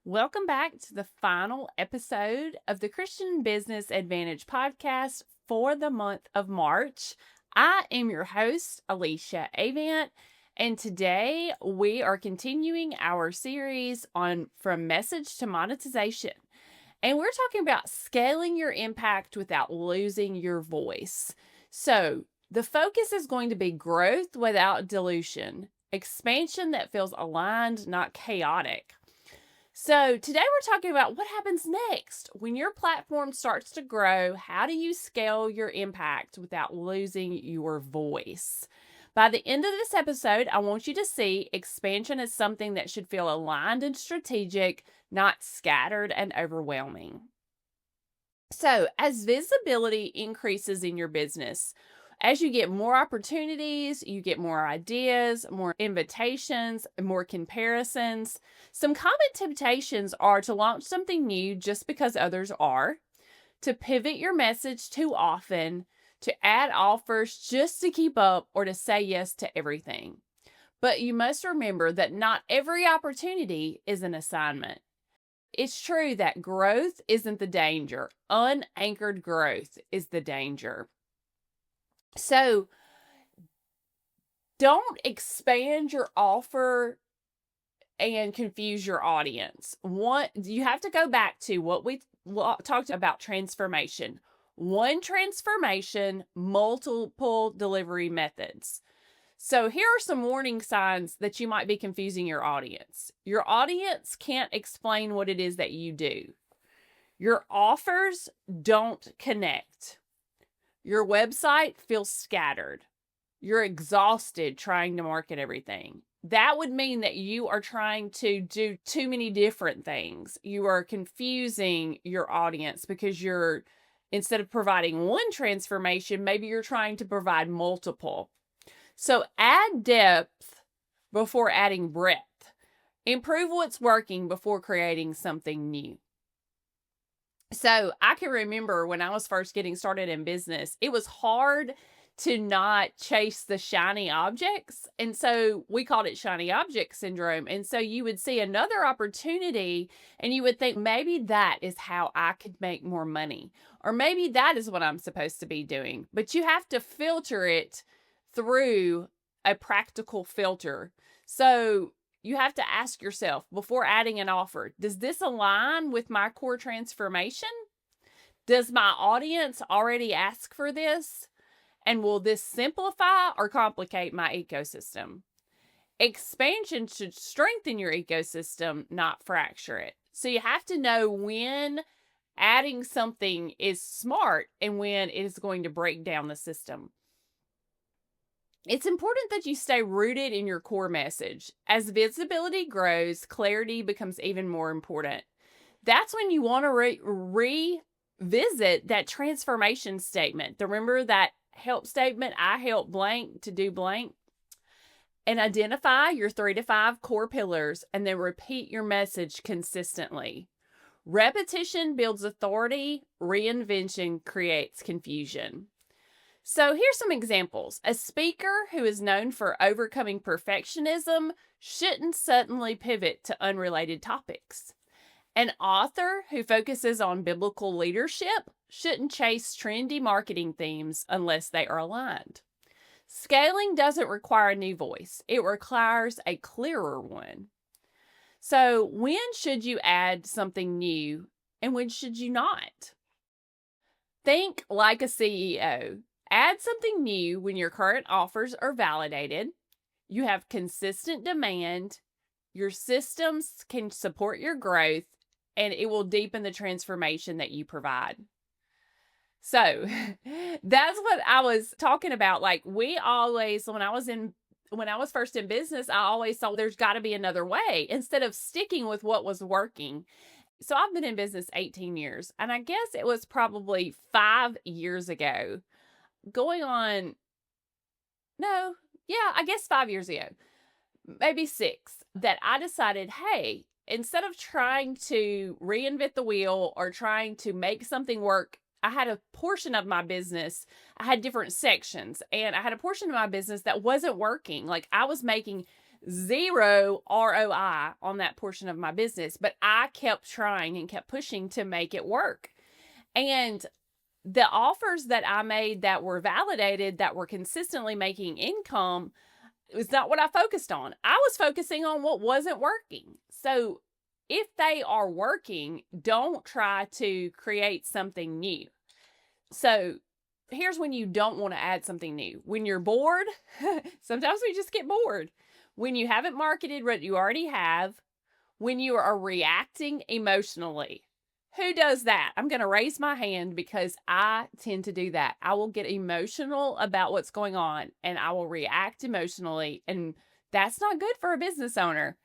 Welcome back to the final episode of the Christian Business Advantage podcast for the month of March. I am your host, Alyssa, and today we are continuing our series on From Message to Monetization. And we're talking about scaling your impact without losing your voice. So the focus is going to be growth without dilution, expansion that feels aligned, not chaotic. So today we're talking about what happens next. When your platform starts to grow, how do you scale your impact without losing your voice? By the end of this episode, I want you to see expansion as something that should feel aligned and strategic, not scattered and overwhelming. So as visibility increases in your business, as you get more opportunities, you get more ideas, more invitations, more comparisons. Some common temptations are to launch something new just because others are, to pivot your message too often, to add offers just to keep up, or to say yes to everything. But you must remember that not every opportunity is an assignment. It's true that growth isn't the danger. Unanchored growth is the danger. So don't expand your offer and confuse your audience. You have to go back to what we talked about: transformation. One transformation, multiple delivery methods. So here are some warning signs that you might be confusing your audience. Your audience can't explain what it is that you do. Your offers don't connect. Your website feels scattered. You're exhausted trying to market everything. That would mean that you are trying to do too many different things. You are confusing your audience because instead of providing one transformation, maybe you're trying to provide multiple. So add depth before adding breadth. Improve what's working before creating something new. So I can remember when I was first getting started in business, it was hard to not chase the shiny objects. And so we called it shiny object syndrome. And so you would see another opportunity and you would think, maybe that is how I could make more money, or maybe that is what I'm supposed to be doing. But you have to filter it through a practical filter. So you have to ask yourself before adding an offer, does this align with my core transformation? Does my audience already ask for this? And will this simplify or complicate my ecosystem? Expansion should strengthen your ecosystem, not fracture it. So you have to know when adding something is smart and when it is going to break down the system. It's important that you stay rooted in your core message. As visibility grows, clarity becomes even more important. That's when you want to revisit that transformation statement. Remember that help statement, I help blank to do blank? And identify your 3 to 5 core pillars and then repeat your message consistently. Repetition builds authority. Reinvention creates confusion. So here's some examples. A speaker who is known for overcoming perfectionism shouldn't suddenly pivot to unrelated topics. An author who focuses on biblical leadership shouldn't chase trendy marketing themes unless they are aligned. Scaling doesn't require a new voice. It requires a clearer one. So when should you add something new and when should you not? Think like a CEO. Add something new when your current offers are validated, you have consistent demand, your systems can support your growth, and it will deepen the transformation that you provide. So that's what I was talking about. Like we always, when I was first in business, I always thought there's got to be another way instead of sticking with what was working. So I've been in business 18 years, and I guess it was probably 5 years ago. I guess 5 years ago, maybe 6, that I decided, hey, instead of trying to reinvent the wheel or trying to make something work, I had a portion of my business, I had different sections, and I had a portion of my business that wasn't working. Like I was making zero ROI on that portion of my business, but I kept trying and kept pushing to make it work. And the offers that I made that were validated, that were consistently making income, it was not what I focused on. I was focusing on what wasn't working. So if they are working, don't try to create something new. So here's when you don't want to add something new. When you're bored, sometimes we just get bored. When you haven't marketed what you already have, when you are reacting emotionally. Who does that? I'm going to raise my hand because I tend to do that. I will get emotional about what's going on and I will react emotionally, and that's not good for a business owner.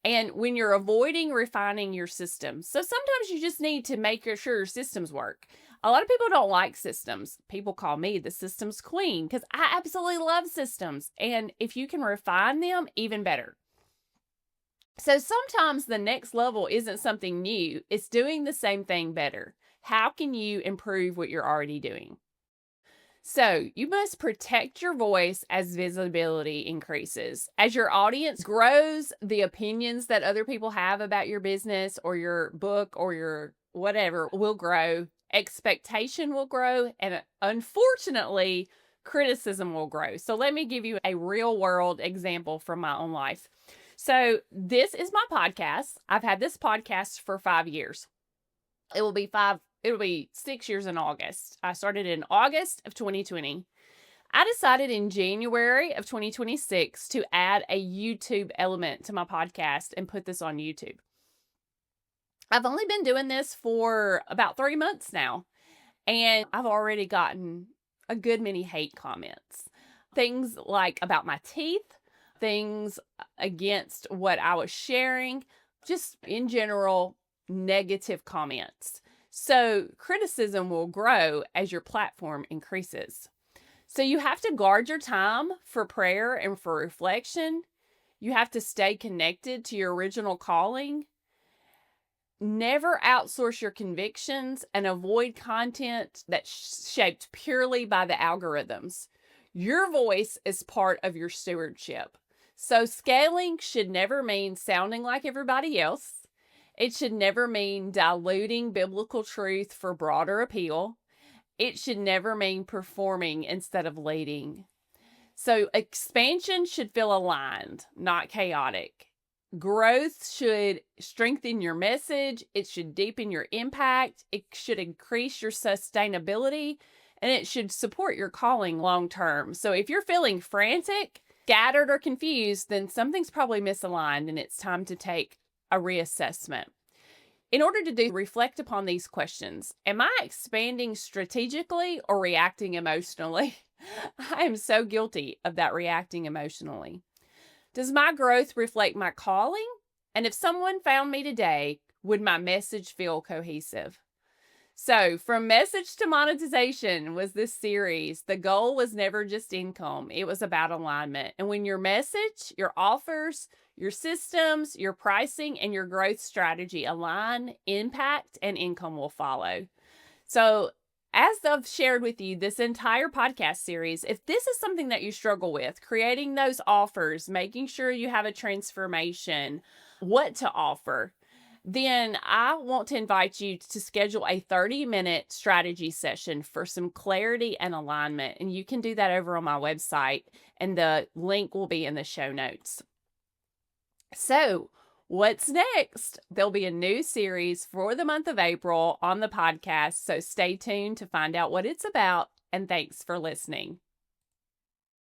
And when you're avoiding refining your systems. So sometimes you just need to make sure your systems work. A lot of people don't like systems. People call me the systems queen because I absolutely love systems. And if you can refine them, even better. So sometimes the next level isn't something new. It's doing the same thing better. How can you improve what you're already doing? So you must protect your voice as visibility increases. As your audience grows, the opinions that other people have about your business or your book or your whatever will grow. Expectation will grow. And unfortunately, criticism will grow. So let me give you a real world example from my own life. So this is my podcast. I've had this podcast for 5 years. It'll be 6 years in August. I started in August of 2020. I decided in January of 2026 to add a YouTube element to my podcast and put this on YouTube. I've only been doing this for about 3 months now, and I've already gotten a good many hate comments. Things like about my teeth, things against what I was sharing, just in general, negative comments. So criticism will grow as your platform increases. So you have to guard your time for prayer and for reflection. You have to stay connected to your original calling. Never outsource your convictions and avoid content that's shaped purely by the algorithms. Your voice is part of your stewardship. So scaling should never mean sounding like everybody else. It should never mean diluting biblical truth for broader appeal. It should never mean performing instead of leading. So expansion should feel aligned, not chaotic. Growth should strengthen your message. It should deepen your impact. It should increase your sustainability, and it should support your calling long term. So if you're feeling frantic, scattered, or confused, then something's probably misaligned and it's time to take a reassessment. In order to reflect upon these questions, am I expanding strategically or reacting emotionally? I am so guilty of that, reacting emotionally. Does my growth reflect my calling? And if someone found me today, would my message feel cohesive? So from message to monetization was this series. The goal was never just income. It was about alignment. And when your message, your offers, your systems, your pricing, and your growth strategy align, impact and income will follow. So as I've shared with you this entire podcast series, if this is something that you struggle with, creating those offers, making sure you have a transformation, what to offer, then I want to invite you to schedule a 30-minute strategy session for some clarity and alignment. And you can do that over on my website, and the link will be in the show notes. So what's next? There'll be a new series for the month of April on the podcast. So stay tuned to find out what it's about. And thanks for listening.